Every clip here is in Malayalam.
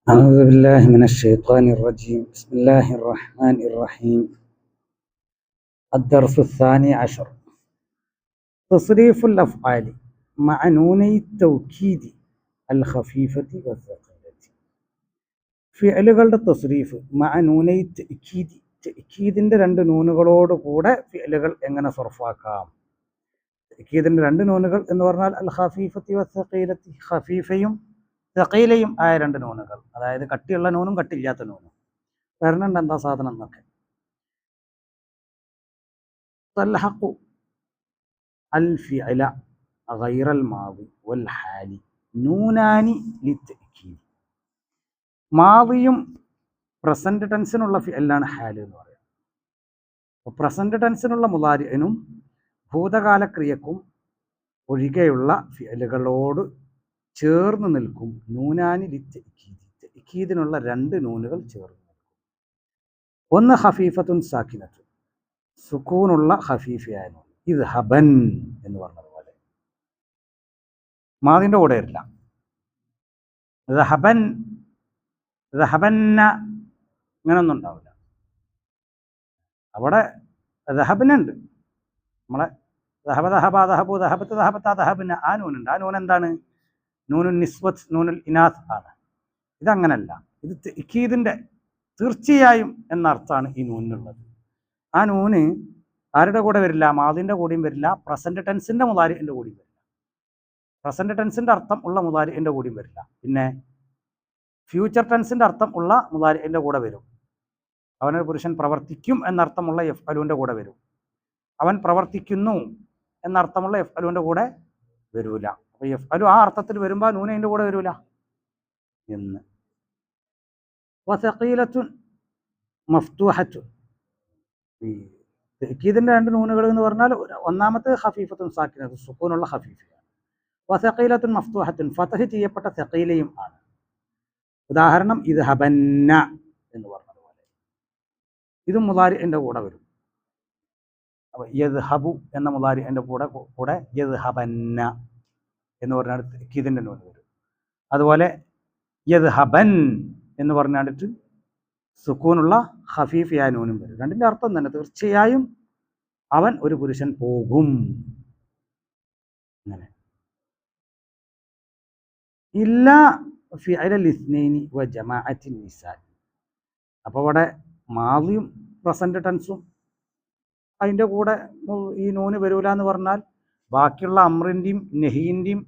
أعوذ بالله من الشيطان الرجيم بسم الله الرحمن الرحيم الدرس الثاني عشر تصريف الأفعال مع نوني التوكيد الخفيفة والثقيلة ഫിഅലുകളുടെ തസ്രീഫ് മഅ നൂനൈ തഅക്കീദ് തഅക്കീദിന്റെ രണ്ട് നൂനുകളോട് കൂടെ ഫിഅലുകൾ എങ്ങനെ സർഫാക്കാം. തഅക്കീദിന്റെ രണ്ട് നൂനുകൾ എന്ന് പറഞ്ഞാൽ അൽ ഖഫീഫത്തി വസ്സഖീലത്തി, ഖഫീഫയും സഖീലയും ആയ രണ്ട് നൂനുകൾ, അതായത് കട്ടിയുള്ള നൂനും കട്ടില്ലാത്ത നൂനും. വരണുണ്ട് എന്താ സാധനം എന്നൊക്കെ. തൽഹഖു അൽ ഫിഅല ഗൈറൽ മാദി വൽ ഹാലി നൂനാനി ലിത്തഅക്കീദ്. മാദിയും പ്രസന്റ് ടെൻസിനുള്ള ഫിഅലാണ് ഹാല് എന്ന് പറയുന്നത്. അപ്പോൾ പ്രസന്റ് ടെൻസിനുള്ള മുളാരിഇനും ഭൂതകാല ക്രിയക്കും ഒഴികെയുള്ള ഫിഅലുകളോട് ചേർന്ന് നിൽക്കും നൂനാനി ലിത്തഅക്കീദ്. തഅക്കീദിനുള്ള രണ്ട് നൂനുകൾ ചേർന്ന് നിൽക്കും. ഒന്ന് ഖഫീഫത്തുൻ സാക്കിനത്തുൻ, സുക്കൂനുള്ള ഖഫീഫയായ നൂൻ. ഇദ്ഹബൻ എന്ന് പറഞ്ഞതുപോലെ മാദിന്റെ കൂടെ വരില്ല. ദഹബൻ ദഹബന്ന ഇങ്ങനൊന്നും ഉണ്ടാവില്ല. അവിടെ ദഹബനുണ്ട്. നമ്മളെ ദഹബ ദഹബ ദഹബു ദഹബത്ത് ദഹബത്ത ദഹബിന് ആ നൂനുണ്ട്. ആ നൂൻ എന്താണ്? നൂനുൽ നിസ്വത്ത്, നൂനുൽ ഇനാസ് ആണ്. ഇതങ്ങനല്ല. ഇത് തഅക്കീദിന്റെ തീർച്ചയായും എന്ന അർത്ഥമാണ് ഈ നൂനിനുള്ളത്. ആ നൂന് ആരുടെ കൂടെ വരില്ല? മാദിന്റെ കൂടെയും വരില്ല, പ്രസന്റ് ടെൻസിന്റെ മുളാരിഇന്റെ കൂടെയും വരില്ല. പ്രസന്റ് ടെൻസിന്റെ അർത്ഥം ഉള്ള മുളാരിഇന്റെ കൂടെയും വരില്ല. പിന്നെ ഫ്യൂച്ചർ ടെൻസിന്റെ അർത്ഥം ഉള്ള മുളാരിഇന്റെ കൂടെ വരും. അവനൊരു പുരുഷൻ പ്രവർത്തിക്കും എന്നർത്ഥമുള്ള യഫ്അലുവിന്റെ കൂടെ വരും. അവൻ പ്രവർത്തിക്കുന്നു എന്നർത്ഥമുള്ള യഫ്അലുവിന്റെ കൂടെ വരൂല. അപ്പൊ യഫ്അലു ആ അർത്ഥത്തിൽ വരുമ്പോൾ നൂന അതിന്റെ കൂടെ വരൂല എന്ന്. വസഖീലത്തുൻ മഫ്തൂഹത്തുൻ, ഈ തഅക്കീദിന്റെ രണ്ട് നൂനുകൾ എന്ന് പറഞ്ഞാൽ ഒന്നാമത്തെ ഖഫീഫത്തുൻ സാക്കിനത്തുൻ, സുക്കൂനുള്ള ഖഫീഫയാണ്. വസഖീലത്തുൻ മഫ്തൂഹത്തുൻ, ഫതഹ് ചെയ്യപ്പെട്ട സഖീലയും ആണ്. ഉദാഹരണം ഇദ്ഹബന്ന എന്ന് പറഞ്ഞതുപോലെ ഇതും മുളാരിഇന്റെ കൂടെ വരും. അപ്പോൾ യദ്ഹബു എന്ന മുളാരിഇന്റെ കൂടെ യദ്ഹബന്ന എന്ന് പറഞ്ഞാൽ തഅക്കീദിന്റെ നൂൻ വരും. അതുപോലെ യദ്ഹബൻ എന്ന് പറഞ്ഞാണ്ടിട്ട് സുക്കൂനുള്ള ഖഫീഫയായ നൂനും വരും. രണ്ടിന്റെ അർത്ഥം തന്നെ, തീർച്ചയായും അവൻ ഒരു പുരുഷൻ പോകും. അങ്ങനെ ഇല്ല ഫിഅലൽ ഇസ്നൈനി വ ജമാഅത്തിൻ നിസാ. അപ്പോൾ അവിടെ മാദിയും പ്രസന്റ് ടെൻസും അതിൻ്റെ കൂടെ ഈ നൂന് വരൂല എന്ന് പറഞ്ഞാൽ ബാക്കിയുള്ള അമ്രിൻ്റെയും നെഹീൻ്റെയും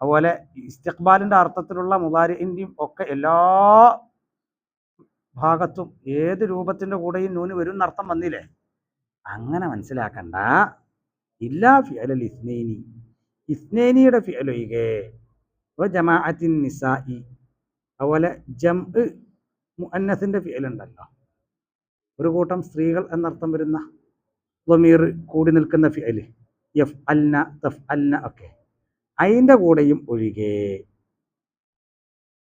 അതുപോലെ ഇസ്തിഖ്ബാലിൻ്റെ അർത്ഥത്തിലുള്ള മുളാരിഇൻ്റെയും ഒക്കെ എല്ലാ ഭാഗത്തും ഏത് രൂപത്തിൻ്റെ കൂടെയും നൂന് വരും എന്നർത്ഥം വന്നില്ലേ? അങ്ങനെ മനസ്സിലാക്കണ്ട. ഇല്ലാ ഫിഅലൽ ഇസ്നൈനി, ഇസ്നൈനിയുടെ ഫിഅലൊഴികെ, ജമാഅത്തിൻ നിസാഇ, അതുപോലെ ജംഅ് മുഅന്നസിന്റെ ഫിഅലുണ്ടല്ലോ, ഒരു കൂട്ടം സ്ത്രീകൾ എന്നർത്ഥം വരുന്ന ളമീർ കൂടി നിൽക്കുന്ന ഫിഅല്, യഫ്അൽന തഫ്അൽന ഒക്കെ, അതിൻ്റെ കൂടെയും ഒഴികെ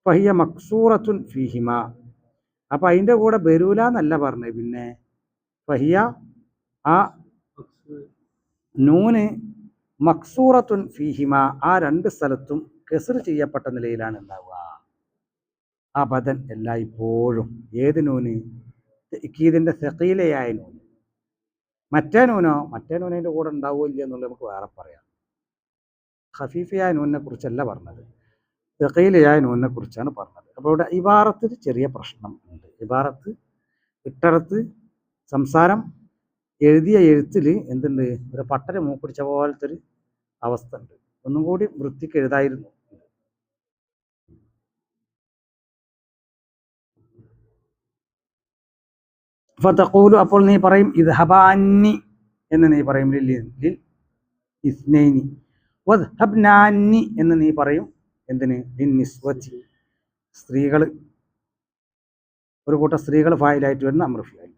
ഫഹിയ മക്സൂറത്തുൻ ഫീഹിമ. അപ്പം അതിൻ്റെ കൂടെ വരൂല എന്നല്ല പറഞ്ഞത്. പിന്നെ ഫഹിയ ആ നൂന് മക്സൂറത്തുൻ ഫീഹിമ, ആ രണ്ട് സ്ഥലത്തും കസ്ർ ചെയ്യപ്പെട്ട നിലയിലാണ് ഉണ്ടാവുക. അബദൻ, എല്ലായ്പ്പോഴും. ഏത് നൂന്? തഅക്കീദിന്റെ സഖീലയായ നൂന്. മറ്റേ നൂനോ? മറ്റേ നൂനിൻ്റെ കൂടെ ഉണ്ടാവുമോ ഇല്ല എന്നുള്ളത് നമുക്ക് വേറെ പറയാം. ഖഫീഫയായ നൂനിനെ കുറിച്ചല്ല പറഞ്ഞത്, സഖീലയായ നൂനിനെ കുറിച്ചാണ് പറഞ്ഞത്. അപ്പോൾ ഇവിടെ ഇബാറത്തിൽ ചെറിയ പ്രശ്നം ഉണ്ട്. ഇബാറത്ത് ഇട്ടടത്ത് സംസാരം എഴുതിയ എഴുത്തിൽ എന്തുണ്ട്? ഒരു പട്ടര മൂപ്പിടിച്ച പോലത്തെ ഒരു അവസ്ഥ ഉണ്ട്. ഒന്നും കൂടി വൃത്തിക്ക് എഴുതായിരുന്നു. ഫതഖൂലു, അപ്പോൾ നീ പറയും ഇദ്ഹബാന്നി എന്ന് നീ പറയും ലിൽ ഇസ്നൈനി. വദ്ഹബ്നാന്നി എന്ന് നീ പറയും എന്തിന്? ലിൻ നിസ്വതി, സ്ത്രീകൾ, ഒരു കൂട്ടം സ്ത്രീകൾ ഫായിലായിട്ട് വരുന്ന അമ്ർ ഫിഅൽ.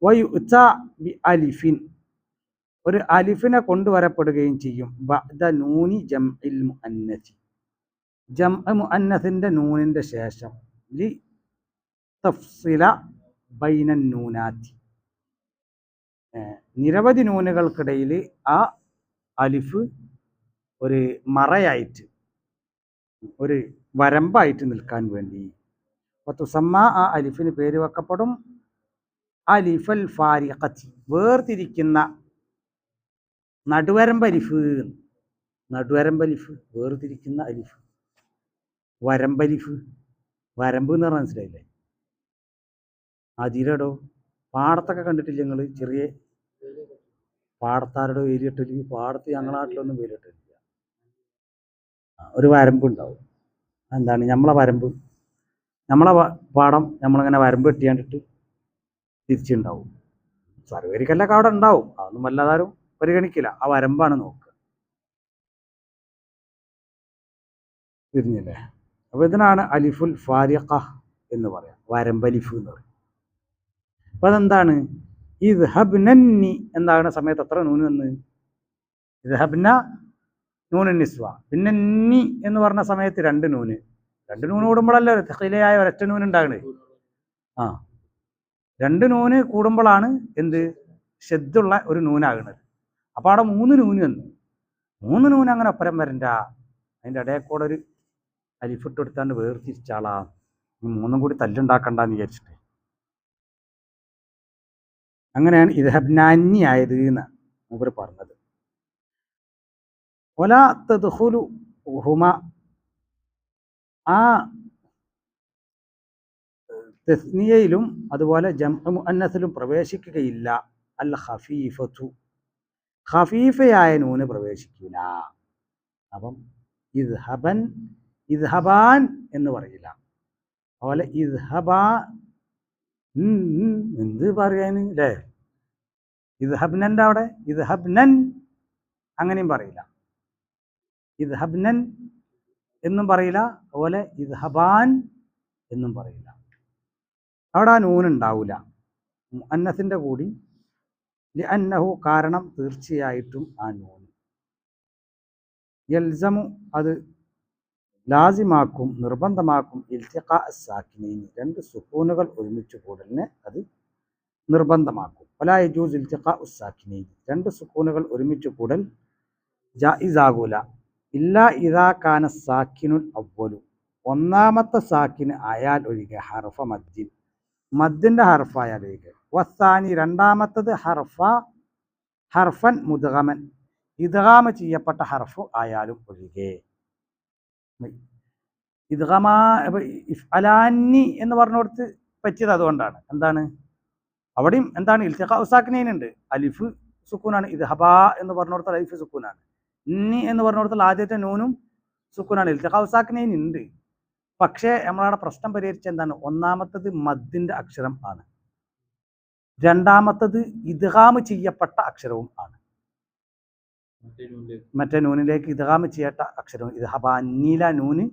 വയുഅ്ത ബി അലിഫിൻ, ഒരു അലിഫിനെ കൊണ്ടുവരപ്പെടുകയും ചെയ്യും. ബഅദ നൂനി ജംഇൽ മുഅന്നസി, ജംഅ മുഅന്നസിന്റെ നൂനിന്റെ ശേഷം. ലി തഫ്സില ബൈനൻ നൂനാത്തി, നിരവധി നൂനുകൾക്കിടയിൽ ആ അലിഫ് ഒരു മറയായിട്ട്, ഒരു വരമ്പായിട്ട് നിൽക്കാൻ വേണ്ടി. വതുസമ്മ ആ അലിഫിന് പേര് വെക്കപ്പെടും അലിഫൽ ഫാരിഖത്തി വേർതിരിക്കുന്ന നടുവരമ്പലിഫ്. നടുവരമ്പലിഫ് വേർതിരിക്കുന്ന അലിഫ്. വരമ്പലിഫ് വരമ്പ് എന്ന് പറഞ്ഞാൽ മനസ്സിലായില്ലേ? അതിരടോ പാടത്തൊക്കെ കണ്ടിട്ടില്ല നിങ്ങൾ? ചെറിയ പാടത്താരുടെ വേലിയിട്ടില്ല. പാടത്ത് ഞങ്ങളുടെ നാട്ടിലൊന്നും വേലിയിട്ടില്ല. ഒരു വരമ്പ് ഉണ്ടാവും. എന്താണ് നമ്മളെ വരമ്പ്? നമ്മളെ പാടം നമ്മളിങ്ങനെ വരമ്പ് കെട്ടിയാണ്ടിട്ട് തിരിച്ചുണ്ടാവും. സർവേരിക്കല്ലൊക്കെ അവിടെ ഉണ്ടാവും. അതൊന്നും വല്ലതാരും പരിഗണിക്കില്ല. ആ വരമ്പാണ് നോക്കുക. തിരിഞ്ഞില്ലേ? അപ്പൊ ഇതിനാണ് അലിഫുൽ ഫാരിഖ എന്ന് പറയാം. വരമ്പലിഫ് എന്ന് പറയും. അപ്പൊ അതെന്താണ്? ഇദ്ഹബ്നന്നി എന്താകുന്ന സമയത്ത് എത്ര നൂന് വന്ന്? ഇദ്ഹബ്ന നൂനുൻ നിസ്വ. പിന്നെ നി എന്ന് പറഞ്ഞ സമയത്ത് രണ്ട് നൂന്. രണ്ട് നൂന് കൂടുമ്പോഴല്ലേ തഖീലയായ ഒരൊറ്റ നൂന് ഉണ്ടാകണേ. ആ രണ്ട് നൂന് കൂടുമ്പോഴാണ് എന്ത് ഷദ്ദുള്ള ഒരു നൂനാകുന്നത്. അപ്പൊ അവിടെ മൂന്ന് നൂന് വന്നു. മൂന്ന് നൂന് അങ്ങനെ ഒപ്പരം വരണ്ട. അതിൻ്റെ ഇടയിൽ കൂടെ ഒരു അലിഫിട്ട് എടുത്താണ്ട് വേർതിരിച്ചാളാ. മൂന്നും കൂടി തല്ലുണ്ടാക്കണ്ടെന്ന് വിചാരിച്ചിട്ട് അങ്ങനെയാണ് ഇദ്ഹബ്നാന്നി ആയത് എന്ന് മൂപ്പര് പറഞ്ഞത്. വലാ തദ്ഖുലു ഹുമ ആ തസ്നിയയിലും അതുപോലെ ജംഉ മുഅന്നസിലും പ്രവേശിക്കുകയില്ല അൽ ഖഫീഫത്തു. ഖഫീഫയായ നൂന് പ്രവേശിക്കില്ല. അപ്പം ഇദ്ഹബൻ ഇദ്ഹബാൻ എന്ന് പറയില്ല. അതുപോലെ ഇദ്ഹബാ എന്ത് പറയാന് അല്ലേ? ഇദ്ഹബ്നൻ്റെ അവിടെ ഇദ്ഹബ്നൻ അങ്ങനെയും പറയില്ല. ഇദ്ഹബ്നൻ എന്നും പറയില്ല. അതുപോലെ ഇദ്ഹബാൻ എന്നും പറയില്ല. അവിടെ ആ നൂൻ ഉണ്ടാവില്ല മുഅന്നസിൻ്റെ കൂടി. ലിഅന്നഹു കാരണം തീർച്ചയായിട്ടും ആ നൂൻ യൽസമു അത് ലാസിമാക്കും നിർബന്ധമാക്കും ഇൽത്തിഖാ സാക്കിനൈൻ രണ്ട് സുക്കൂനുകൾ ഒരുമിച്ച് കൂടലിനെ അത് നിർബന്ധമാക്കും. വലാ യജൂസ് ഇൽത്തിഖാ സാക്കിനൈൻ രണ്ട് സുക്കൂനുകൾ ഒരുമിച്ച് കൂടൽ ജായിസാകൂല ഇല്ല ഇദാ കാന സാക്കിനുൽ അവ്വലു ഒന്നാമത്തെ സാക്കിന് ആയാൽ ഒഴികെ ഹർഫ മദ്ദിൻ മദ്ദിൻ്റെ ഹർഫായാൽ ഒഴികെ. വസാനി രണ്ടാമത്തത് ഹർഫൻ മുദ്ഗമൻ ഇദ്ഗാമ ചെയ്യപ്പെട്ട ഹർഫ് ആയാലും ഒഴികെ. ഇദ്ഗാമാ ഇഫ്അലാനി എന്ന് പറഞ്ഞുകൊടുത്ത് പറ്റിയത് അതുകൊണ്ടാണ്. എന്താണ് അവിടെയും എന്താണ് ഇൽത്തിഖാ സാക്കിനൈൻ ഉണ്ട്. അലിഫ് സുക്കൂനാണ്. ഇദ്ഹബാ എന്ന് പറഞ്ഞുകൊടുത്താൽ അലിഫ് സുക്കൂനാണ്. ഇന്നി എന്ന് പറഞ്ഞുകൊടുത്താൽ ആദ്യത്തെ നൂനും സുക്കൂനാണ്. ഇൽത്തിഖാ സാക്കിനൈൻ ഉണ്ട്. പക്ഷേ നമ്മളവിടെ പ്രശ്നം പരിഹരിച്ച എന്താണ്? ഒന്നാമത്തത് മദ്ദിൻ്റെ അക്ഷരം ആണ്. രണ്ടാമത്തത് ഇദ്ഗാമ് ചെയ്യപ്പെട്ട അക്ഷരവും ആണ്. മറ്റേ നൂനിലേക്ക് ഇദ്ഗാമ് ചെയ്യപ്പെട്ട അക്ഷരവും. ഇദ്ഹബാനീല നൂന്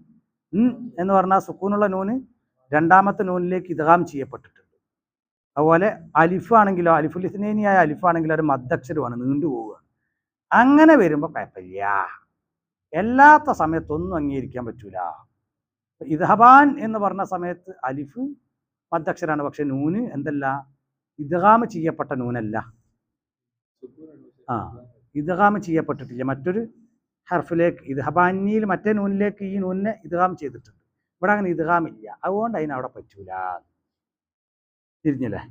എന്ന് പറഞ്ഞാൽ സുക്കൂനുള്ള നൂന് രണ്ടാമത്തെ നൂനിലേക്ക് ഇദ്ഗാം ചെയ്യപ്പെട്ടിട്ടുണ്ട്. അതുപോലെ അലിഫ് ആണെങ്കിലോ അലിഫുൽ ഇസ്നൈനിയായ അലിഫ് ആണെങ്കിലോ ഒരു മദ്ദക്ഷരമാണ്, നീണ്ടുപോവുകയാണ്. അങ്ങനെ വരുമ്പോൾ കുഴപ്പമില്ല. എല്ലാത്ത സമയത്തൊന്നും അംഗീകരിക്കാൻ പറ്റൂല. ഇദ്ഹബാൻ എന്ന് പറഞ്ഞ സമയത്ത് അലിഫ് മദ്ദക്ഷരാണ്. പക്ഷെ നൂന് എന്തല്ല? ഇദ്ഗാമ് ചെയ്യപ്പെട്ട നൂനല്ല. ഇദ്ഗാമ് ചെയ്യപ്പെട്ടിട്ടില്ല. മറ്റൊരു ഹർഫിലേക്ക് ഇദ്ഹബാനിയിൽ മറ്റേ നൂനിലേക്ക് ഈ നൂനിനെ ഇദ്ഗാം ചെയ്തിട്ടുണ്ട്. ഇവിടെ അങ്ങനെ ഇദ്ഗാം ഇല്ല. അതുകൊണ്ട് അതിനവിടെ പറ്റൂല. തിരിഞ്ഞില്ലേ?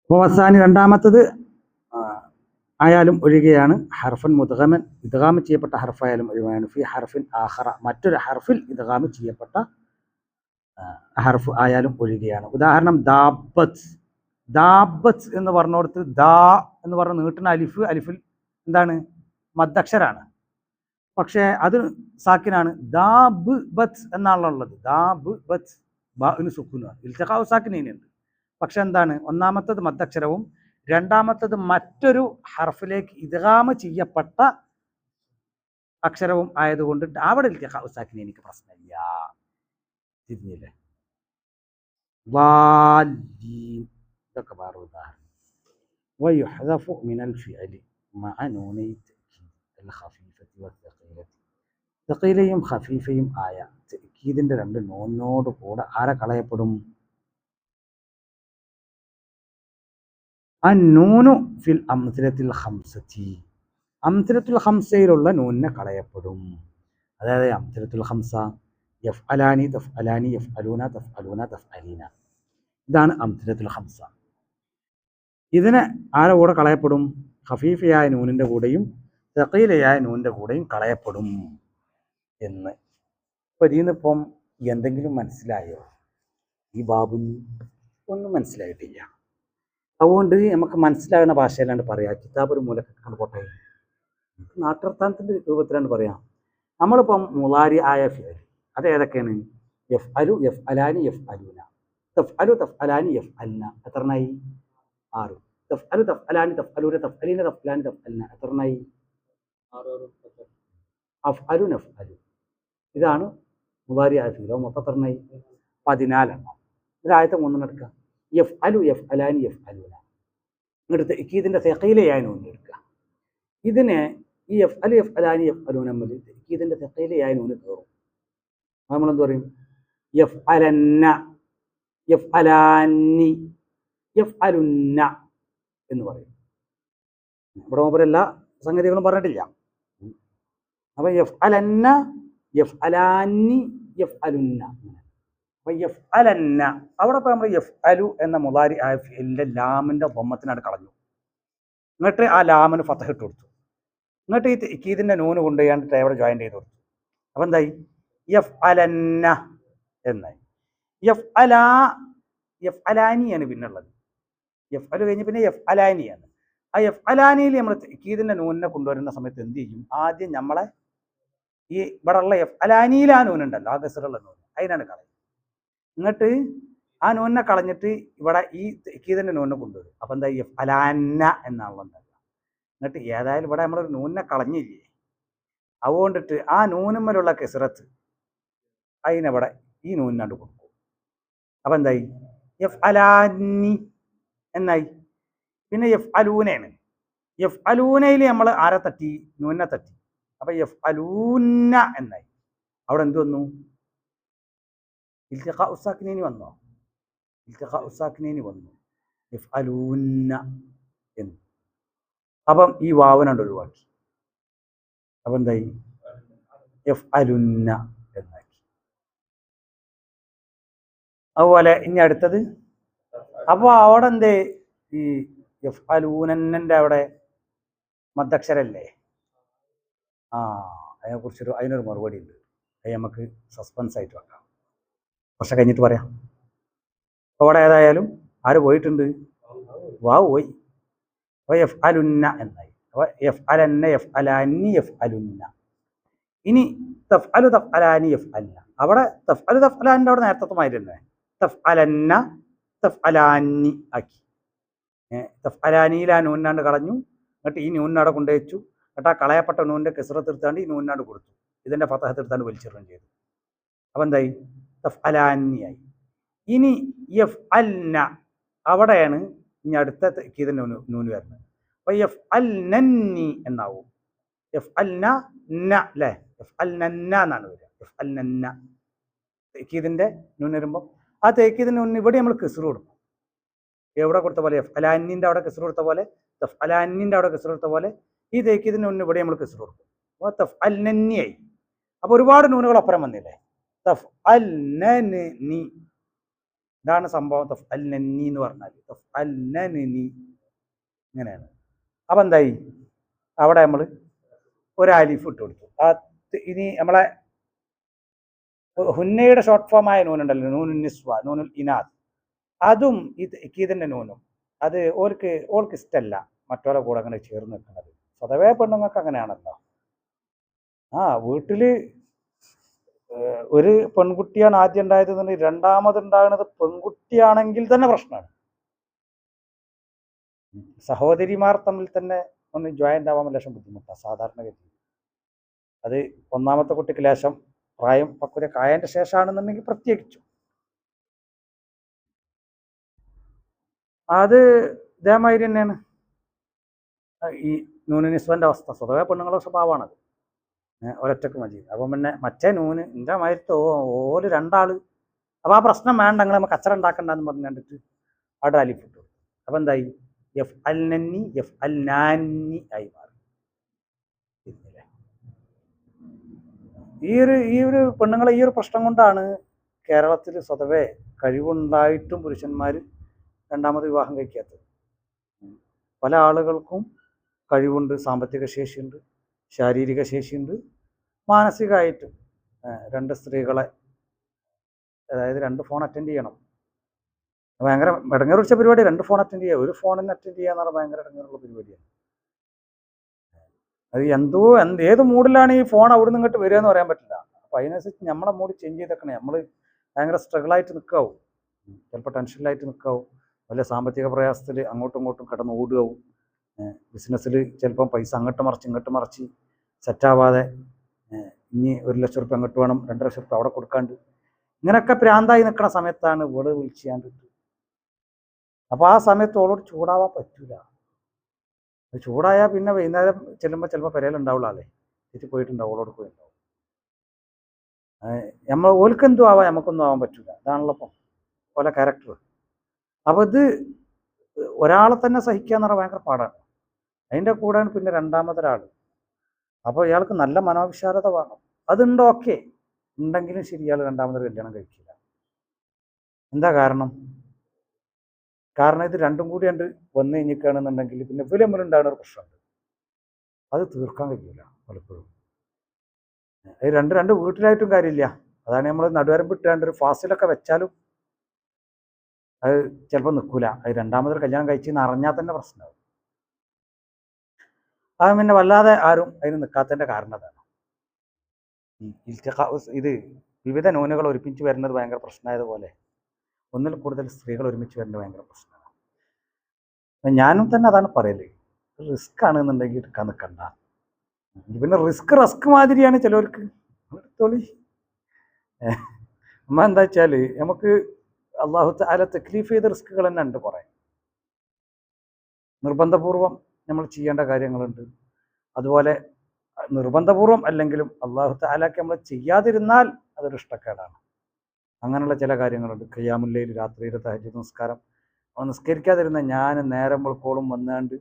വസാനി രണ്ടാമത്തത് ആയാലും ഒഴികെയാണ്. ഹർഫൻ മുദ്ഗമൻ ഇദ്ഗാമ് ചെയ്യപ്പെട്ട ഹർഫായാലും ഒഴികെയാണ്. ഫി ഹർഫിൻ ആഖറ മറ്റൊരു ഹർഫിൽ ഇദ്ഗാമ് ചെയ്യപ്പെട്ട ഹർഫ് ആയാലും ഒഴികെയാണ്. ഉദാഹരണം ദാബത്ത്. ദാബത്ത് എന്ന് പറഞ്ഞോടത്ത് ദാ എന്ന് പറഞ്ഞ നീട്ടുന്ന അലിഫിൽ എന്താണ്? മദ്ദക്ഷരാണ്. പക്ഷേ അത് സാക്കിനാണ്. ദാബ് ബത്ത് എന്നാണുള്ളത്. ദാബ് ബത്ത് ബാഇന് സുക്കൂനാണ്. ഇൽത്തിഖാ സാക്കിനൈനുണ്ട്. പക്ഷെ എന്താണ്? ഒന്നാമത്തത് മദ്ദക്ഷരവും രണ്ടാമത്തത് മറ്റൊരു ഹർഫിലേക്ക് ഇദ്ഗാമ് ചെയ്യപ്പെട്ട അക്ഷരവും ആയതുകൊണ്ട് അവിടെ ഇൽത്തിഖാ സാക്കിനൈൻ എനിക്ക് പ്രശ്നമില്ല. തിരിഞ്ഞില്ലേ? ഇതൊക്കെ വേറെ ഉദാഹരണം. വയുഹ്ദഫു മിനൽ ഫിഅലി മഅ നൂനൈ തഅക്കീദ് അൽ ഖഫീഫത്തി വത്തഖീലത്തി തഖീലയും ഖഫീഫയും ആയ തഅക്കീദിന്റെ രണ്ട് നൂനോട് കൂടെ ആരെ കളയപ്പെടും? അന്നൂനു ഫിൽ അംസിലത്തിൽ ഖംസത്തി അംസലത്തുൽ ഹംസയിലുള്ള നൂനിനെ കളയപ്പെടും. അതായത് അംസലത്തുൽ ഹംസ യഫ് അലാനി തഫ് അലാനി യഫ് അലൂന തഫ് അലൂന തഫ് അലീന, ഇതാണ് അംസലത്തുൽ ഹംസ. ഇതിനെ ആരുടെ കൂടെ കളയപ്പെടും? ഖഫീഫയായ നൂനിൻ്റെ കൂടെയും തഖീലയായ നൂനിൻ്റെ കൂടെയും കളയപ്പെടും എന്ന്. ഇപ്പം ഇതിന്നിപ്പം എന്തെങ്കിലും മനസ്സിലായോ? ഈ ബാബു ഒന്നും മനസ്സിലായിട്ടില്ല. അതുകൊണ്ട് നമുക്ക് മനസ്സിലാകുന്ന ഭാഷയിലാണ്ട് പറയാം. കിതാബ് ഒരു മൂലക്കാണ് പോട്ടെ, നാട്ടുവർത്താനത്തിൻ്റെ രൂപത്തിലാണ്ട് പറയാം. നമ്മളിപ്പം മുളാരി ആയ ഫിഅൽ അത് ഏതൊക്കെയാണ്? യഫ് അലു, യഫ് അലാനി, യഫ് അലൂന. തഫ് അലു, തഫ് അലാനി, യഫ് അൽന. എത്രണ്ണായി? 6. തഫ് അലു, തഫ് അലാനി, തഫ് അലൂന, തഫ് അലീന, തഫ് അലാനി, തഫ് അൽന. എത്രണ്ണായി? 6. അഫ് അലു, നഫ് അലു. ഇതാണ് മുളാരി ആയ ഫിഅൽ. മൊത്തം എത്രണ്ണായി? 14 എണ്ണം. ഇതിലാദ്യത്തെ 3 എടുക്കുക. യഫ് അലു, യഫ് അലാനി, യഫ് അലൂന. ഇങ്ങോട്ട് ഇതിൻ്റെ തെഖീലയായ നൂൻ എടുക്കുക. ഇതിനെ ഈ യഫ് അലു, യഫ് അലാനി, യഫ് അലൂന നമ്മൾ ഇതിൻ്റെ തെഖീലയായ നൂന് കയറും. നമ്മളെന്ത് പറയും? യഫ് അലന്ന, യഫ് അലാനി, യഫ് അലുന്ന എന്ന് പറയും. ഇവിടെ മൂപ്പര് എല്ലാ സംഗതികളും പറഞ്ഞിട്ടില്ല. അപ്പം യഫ് അലന്ന, യഫ് അലാനി, യഫ് അലുന്ന. അപ്പം യഫ് അലന്ന അവിടെ ഇപ്പോൾ നമ്മൾ യഫ് അലു എന്ന മുളാരി ആയ ഫിഅലിൻ്റെ ലാമിൻ്റെ ബൊമ്മത്തിനാണ് കളഞ്ഞു. എന്നിട്ട് ആ ലാമിന് ഫതഹ് ഇട്ട് കൊടുത്തു. എന്നിട്ട് ഈ തക്കീദിൻ്റെ നൂന് കൊണ്ടുപോയാണ്ട് അവിടെ ജോയിൻ ചെയ്ത് കൊടുത്തു. അപ്പം എന്തായി? യഫ് അലന്ന എന്നായി. യഫ് അലാനിയാണ് പിന്നുള്ളത്. യഫ് അലു കഴിഞ്ഞ് പിന്നെ യഫ് അലാനിയാണ്. ആ യഫ് അലാനിയിൽ നമ്മൾ തക്കീദിൻ്റെ നൂനിനെ കൊണ്ടുവരുന്ന സമയത്ത് എന്ത് ചെയ്യും? ആദ്യം നമ്മളെ ഈ ഇവിടെ ഉള്ള യഫ് അലാനിയിൽ ആ നൂനുണ്ടല്ലോ, ആ ഗസറുള്ള നൂന്, അതിനാണ് കളയുന്നത്. എന്നിട്ട് ആ നൂനിനെ കളഞ്ഞിട്ട് ഇവിടെ ഈ തക്കീദിൻ്റെ നൂനിനെ കൊണ്ടുവരും. അപ്പം എന്താ? യഫ് അലാന്ന എന്നാണല്ലോ ഉണ്ടാകുക. എന്നിട്ട് ഏതായാലും ഇവിടെ നമ്മളൊരു നൂനിനെ കളഞ്ഞില്ലേ, അതുകൊണ്ടിട്ട് ആ നൂനുമ്മലുള്ള കെസറത്ത് അതിനെവിടെ ഈ നൂനിനാണ്ട് കൊടുക്കും. അപ്പം എന്തായി? യഫ് അലാനി എന്നായി. പിന്നെ യഫ് അലൂനയാണ്. യഫ് അലൂനയിൽ നമ്മൾ ആരെ തട്ടി? നൂനിനെ തട്ടി. അപ്പം യഫ് അലൂന എന്നായി. അവിടെ എന്ത് വന്നു? ഇൽത്തിഖാ ഉസാക്കിനീനി വന്നോ? ഇൽത്തിഖാ ഉസാക്കിനീനി വന്നു. യഫ് അലൂന എന്ന്. അപ്പം ഈ വാവനാണ്ട് ഒഴിവാക്കി. അപ്പം എന്തായി? യഫ് അലുന്ന എന്നാക്കി. അതുപോലെ ഇനി അടുത്തത്. അപ്പോൾ അവിടെ എന്തേ? ഈ യഫ് അലൂനൻ്റെ അവിടെ മദ്ദക്ഷരല്ലേ? അതിനൊരു മറുപടി ഉണ്ട്. അത് നമുക്ക് സസ്പെൻസ് ആയിട്ട് വെക്കാം, കുറച്ച് കഴിഞ്ഞിട്ട് പറയാം. അവിടെ ഏതായാലും ആര് പോയിട്ടുണ്ട്? വാവ് പോയി. അപ്പോൾ യഫ് അലുന്ന എന്നായി. അപ്പോൾ യഫ് അലന്ന, യഫ് അലാനി, യഫ് അലുന്ന. ഇനി തഫ് അലു, തഫ് അലാനി, യഫ് അൽന. അവിടെ തഫ് അലു, തഫ് അലാനിൻ്റെ അവിടെ നേരത്തെ തന്നെ തഫ് അലന്ന, തഫ് അലാനി ആക്കി. തഫ് അലാനിയിൽ ആ നൂനാണ്ട് കളഞ്ഞു. എന്നിട്ട് ഈ നൂനവിടെ കൊണ്ടുവച്ചു. എന്നിട്ട് ആ കളയപ്പെട്ട നൂനിൻ്റെ കെസറത്ത് എടുത്താണ്ട് ഈ നൂനാണ്ട് കൊടുത്തു. ഇതിൻ്റെ ഫതഹത്ത് എടുത്താണ്ട് വലിച്ചെറിയും ചെയ്തു. അപ്പം എന്തായി? തഫ് അലാനിയായി. ഇനി യഫ് അൽന അവിടെയാണ് ഇനി അടുത്ത തക്കീദിൻ്റെ നൂന് വരുന്നത്. അപ്പോൾ യഫ് അൽനന്നി എന്നാവും. യഫ് അൽന അല്ലേ? യഫ് അൽനന്ന എന്നാണ് വരിക. യഫ് അൽനന്ന തക്കീദിൻ്റെ നൂന് വരുമ്പോൾ ആ തക്കീദിൻ്റെ നൂന് ഇവിടെ നമ്മൾ കെസറ് കൊടുക്കും. എവിടെ കൊടുത്ത പോലെ? യഫ് അലാനിൻ്റെ അവിടെ കെസറ് കൊടുത്ത പോലെ, തഫ് അലാനിൻ്റെ അവിടെ കെസറ് കൊടുത്ത പോലെ ഈ തക്കീദിൻ്റെ നൂന് ഇവിടെ നമ്മൾ കെസറ് കൊടുക്കും. അപ്പോൾ തഫ് അൽനന്നിയായി. അപ്പോൾ ഒരുപാട് നൂനുകൾ അപ്പുറം വന്നില്ലേ? തഫ് അൽനനി, ഇതാണ് സംഭവം. തഫ് അൽനനി എന്ന് പറഞ്ഞാൽ തഫ് അൽനനി ഇങ്ങനെയാണ്. അപ്പം എന്തായി? അവിടെ നമ്മൾ ഒരു അലിഫ് ഇട്ട് കൊടുത്തു. ഇനി നമ്മളെ ഹുന്നയുടെ ഷോർട്ട് ഫോമായ നൂനുണ്ടല്ലോ, നൂനുൽ നിസ്വ, നൂനുൽ ഇനാസ്, അതും ഈ തക്കീദിൻ്റെ നൂനും അത് ഓൾക്ക് ഇഷ്ടമല്ല മറ്റോടെ കൂടെ അങ്ങനെ ചേർന്ന് നിൽക്കുന്നത്. സ്വതവേ പെണ്ണുങ്ങൾക്ക് അങ്ങനെയാണല്ലോ. വീട്ടിൽ ഒരു പെൺകുട്ടിയാണ് ആദ്യം ഉണ്ടായതെന്നുണ്ടെങ്കിൽ രണ്ടാമതുണ്ടാകുന്നത് പെൺകുട്ടിയാണെങ്കിൽ തന്നെ പ്രശ്നമാണ്. സഹോദരിമാർ തമ്മിൽ തന്നെ ഒന്ന് ജോയിൻ്റ് ആവാൻ ലേശം ബുദ്ധിമുട്ടാണ് സാധാരണഗതി. അത് ഒന്നാമത്തെ കുട്ടിക്ക് ലേശം പ്രായം പക്വതയൊക്കെ ആയതിൻ്റെ ശേഷമാണെന്നുണ്ടെങ്കിൽ പ്രത്യേകിച്ചു. അത് ഇതേമാതിരി തന്നെയാണ് ഈ നൂന് നിസ്വൻ്റെ അവസ്ഥ. സ്വതവേ പെണ്ണുങ്ങളുടെ സ്വഭാവമാണത്. ഒരൊറ്റക്ക് മതി. അപ്പം പിന്നെ മറ്റേ നൂന് എൻ്റെ മാതിരത്തെ ഓല് രണ്ടാൾ. അപ്പോൾ ആ പ്രശ്നം വേണ്ട, നിങ്ങൾ നമുക്ക് കച്ചറ ഉണ്ടാക്കണ്ടെന്ന് പറഞ്ഞു കണ്ടിട്ട് അവിടെ അലിഫ് ഇട്ടു. അപ്പം എന്തായി? യഫ് അൽനന്നി, യഫ് അൽനാന്നി ആയി മാറി. ഈ ഒരു പെണ്ണുങ്ങളെ ഈ ഒരു പ്രശ്നം കൊണ്ടാണ് കേരളത്തിൽ സ്വതവേ കഴിവുണ്ടായിട്ടും പുരുഷന്മാർ രണ്ടാമത് വിവാഹം കഴിക്കാത്തത്. പല ആളുകൾക്കും കഴിവുണ്ട്, സാമ്പത്തിക ശേഷിയുണ്ട്, ശാരീരിക ശേഷിയുണ്ട്, മാനസികമായിട്ടും. രണ്ട് സ്ത്രീകളെ, അതായത് 2 ഫോൺ അറ്റൻഡ് ചെയ്യണം. ഭയങ്കര ഇടങ്ങേറ് പിടിച്ച പരിപാടിയാണ്. 2 ഫോൺ അറ്റൻഡ് ചെയ്യുക, ഒരു ഫോണിന് അറ്റൻഡ് ചെയ്യുക എന്ന് പറഞ്ഞാൽ ഭയങ്കര ഇടങ്ങേറുള്ള പരിപാടിയാണ്. അത് ഏത് മൂഡിലാണ് ഈ ഫോൺ അവിടെ നിന്ന് ഇങ്ങോട്ട് വരിക എന്ന് പറയാൻ പറ്റില്ല. അപ്പോൾ അതിനനുസരിച്ച് നമ്മളെ മൂഡ് ചേഞ്ച് ചെയ്തേക്കണേ. നമ്മൾ ഭയങ്കര സ്ട്രഗിളായിട്ട് നിൽക്കാവും, ചിലപ്പോൾ ടെൻഷനിലായിട്ട് നിൽക്കാവും, വല്ല സാമ്പത്തിക പ്രയാസത്തിൽ അങ്ങോട്ടും ഇങ്ങോട്ടും കിടന്ന് ഓടുകയാവും, ബിസിനസ്സിൽ ചിലപ്പം പൈസ അങ്ങോട്ട് മറിച്ച് സെറ്റാവാതെ ഇനി 1 ലക്ഷം റുപ്യ അങ്ങോട്ട് വേണം, 2 ലക്ഷം റുപ്യ അവിടെ കൊടുക്കാണ്ട്, ഇങ്ങനെയൊക്കെ പ്രാന്തായി നിൽക്കുന്ന സമയത്താണ് വീട് വിളിച്ചാണ്ട്. അപ്പോൾ ആ സമയത്ത് ഓളോട് ചൂടാവാൻ പറ്റൂല. ചൂടായാൽ പിന്നെ വൈകുന്നേരം ചെല്ലുമ്പോൾ ചിലപ്പോൾ പെരയിലുണ്ടാവുള്ള ആളെ തിരിച്ച് പോയിട്ടുണ്ടാവും, ഓളോട് പോയിട്ടുണ്ടാവും. നമ്മൾ ഓൽക്കെന്തും ആവാം, നമുക്കൊന്നും ആവാൻ പറ്റില്ല. ഇതാണല്ലോ ഇപ്പം ഓലെ ക്യാരക്ടർ. അപ്പോൾ ഇത് ഒരാളെ തന്നെ സഹിക്കുക എന്ന് പറഞ്ഞാൽ ഭയങ്കര പാടാണ്. അതിൻ്റെ കൂടെയാണ് പിന്നെ രണ്ടാമതൊരാൾ. അപ്പോൾ ഇയാൾക്ക് നല്ല മനോവിശാലത വേണം. അതുണ്ടോ? ഓക്കെ, ഉണ്ടെങ്കിലും ശരി, ഇയാൾ രണ്ടാമതൊരു കല്യാണം കഴിക്കില്ല. എന്താ കാരണം ഇത് രണ്ടും കൂടി കണ്ട് വന്നു കഴിഞ്ഞിരിക്കുകയാണെന്നുണ്ടെങ്കിൽ പിന്നെ ഇവര് തമ്മിലുണ്ടാകുന്ന ഒരു പ്രശ്നമുണ്ട്, അത് തീർക്കാൻ കഴിയില്ല പലപ്പോഴും. അത് രണ്ട് വീട്ടിലായിട്ടും കാര്യമില്ല. അതാണ് നമ്മൾ നടുവരം വിട്ടാണ്ട് ഒരു ഫാസിലൊക്കെ വെച്ചാലും അത് ചിലപ്പോൾ നിൽക്കൂല. അത് രണ്ടാമതൊരു കല്യാണം കഴിച്ചെന്ന് അറിഞ്ഞാൽ തന്നെ പ്രശ്നമാകും. അത് പിന്നെ വല്ലാതെ ആരും അതിന് നിൽക്കാത്തതിൻ്റെ കാരണം അതാണ്. ഇത് വിവിധ ന്യൂനകൾ ഒരുമിച്ച് വരുന്നത് ഭയങ്കര പ്രശ്നമായതുപോലെ ഒന്നിൽ കൂടുതൽ സ്ത്രീകൾ ഒരുമിച്ച് വരുന്നത് ഭയങ്കര പ്രശ്നമാണ്. ഞാനും തന്നെ അതാണ് പറയല്, റിസ്ക് ആണെന്നുണ്ടെങ്കിൽ എടുക്കാൻ നിൽക്കണ്ട. പിന്നെ റിസ്ക് മാതിരിയാണ് ചിലവർക്ക്. എടുത്തോളി. അമ്മ എന്താ വെച്ചാൽ നമുക്ക് അള്ളാഹു തആല തക്ലീഫ് ചെയ്ത റിസ്കുകൾ തന്നെ ഉണ്ട് കുറേ. നിർബന്ധപൂർവം നമ്മൾ ചെയ്യേണ്ട കാര്യങ്ങളുണ്ട്. അതുപോലെ നിർബന്ധപൂർവം അല്ലെങ്കിലും അള്ളാഹു തആലക്ക് നമ്മൾ ചെയ്യാതിരുന്നാൽ അതൊരു ഇഷ്ടക്കേടാണ്. അങ്ങനെയുള്ള ചില കാര്യങ്ങളുണ്ട്. ഖിയാമുൽ ലൈൽ, രാത്രിയിലെ തഹജ്ജുദ് നിസ്കാരം. നിസ്കരിക്കാതിരുന്ന ഞാൻ നേരം വെളുക്കോളം വന്നാണ്ട്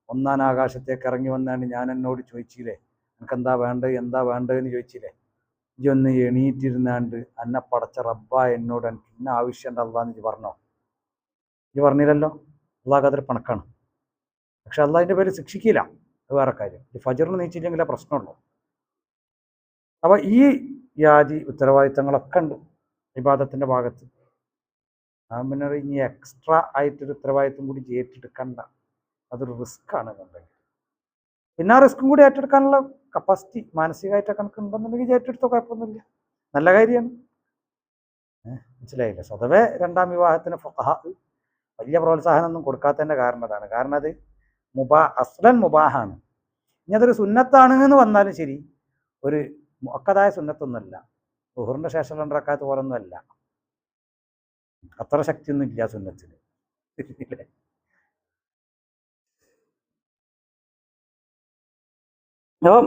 1-ാം ആകാശത്തേക്ക് ഇറങ്ങി വന്നാണ്ട് ഞാൻ എന്നോട് ചോദിച്ചില്ലേ, എനിക്ക് എന്താ വേണ്ടതെന്ന് ചോദിച്ചില്ലേ, ഇജൊന്ന് എണീറ്റിരുന്നാണ്ട് അന്നെ പടച്ച റബ്ബാ എന്നോട് എനിക്ക് ഇന്ന ആവശ്യമുണ്ട് അള്ളാന്ന് ഇജ്ജ് പറഞ്ഞോ? ഇജ്ജ് പറഞ്ഞില്ലല്ലോ. അള്ളാഹ് അതൊരു പണക്കാണ്. പക്ഷെ അള്ളാഹ് അതിൻ്റെ പേര് ശിക്ഷിക്കില്ല, അത് വേറെ കാര്യം. ഈ ഫജറിന് നീച്ചില്ലെങ്കിലേ പ്രശ്നമുള്ളൂ. അപ്പോൾ ഈ യാതി ഉത്തരവാദിത്തങ്ങളൊക്കെ ഉണ്ട് ഇബാദത്തിൻ്റെ ഭാഗത്ത്. പിന്നെ ഇനി എക്സ്ട്രാ ആയിട്ടൊരു ഉത്തരവാദിത്വം കൂടി ഏറ്റെടുക്കണ്ട, അതൊരു റിസ്ക് ആണ് എന്നുണ്ടെങ്കിൽ. പിന്നെ ആ റിസ്ക്കും കൂടി ഏറ്റെടുക്കാനുള്ള കപ്പാസിറ്റി മാനസികമായിട്ടൊക്കെ ഉണ്ടെന്നുണ്ടെങ്കിൽ ഏറ്റെടുത്തോ, കുഴപ്പമൊന്നുമില്ല, നല്ല കാര്യമാണ്. മനസ്സിലായില്ലേ? സ്വതവേ 2ാം വിവാഹത്തിന് ഫഖഹാ വലിയ പ്രോത്സാഹനമൊന്നും കൊടുക്കാത്തതിൻ്റെ കാരണം അതാണ്. കാരണം അത് അസ്ലൻ മുബാഹാണ്. ഇനി അതൊരു സുന്നത്താണ് എന്ന് വന്നാലും ശരി, ഒരു മുഅക്കദായ സുന്നത്തൊന്നുമല്ല. ദുഹറിൻ്റെ ശേഷം 2 റക്അത്ത് പോലൊന്നും അല്ല. അത്ര ശക്തിയൊന്നും ഇല്ല സുന്നത്തിന്. അപ്പം